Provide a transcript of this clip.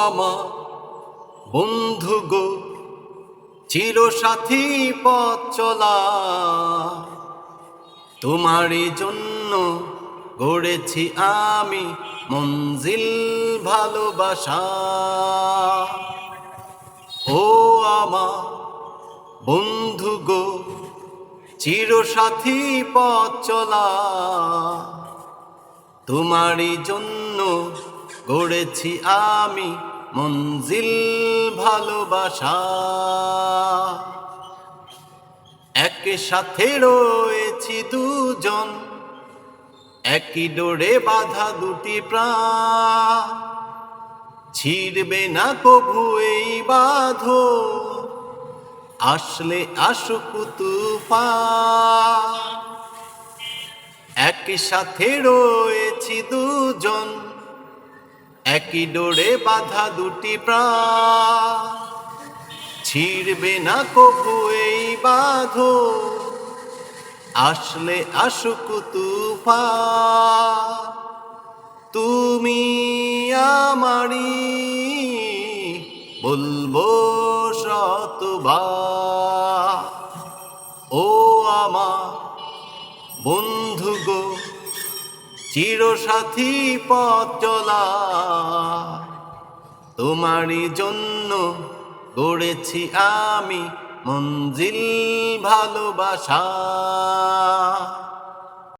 আমার বন্ধু গো, চিরসাথী পথ চলা, তোমারই জন্য গড়েছি আমি মঞ্জিল ভালোবাসা। ও আমার বন্ধু গো, চিরসাথী পথ চলা, তোমারই জন্য গড়েছি আমি মঞ্জিল ভালোবাসা। একসাথে রয়েছি দুজন, একই ডোরে বাঁধা দুটি প্রাণ, ছিড়বে না কভু এই বাঁধন, আসলে আসুক তুফান। একসাথে রয়েছি দুজন, একই ডোরে বাঁধা দুটি প্রাণ, ছিড়বে না কভু এই বাঁধন, আসলে আসুক তুফান। তুমি আমারি বলবো শতবার, ও আমার বন্ধু গো, চিরসাথী পথ চলা, তোমারই জন্য গড়েছি আমি মঞ্জিল ভালোবাসা।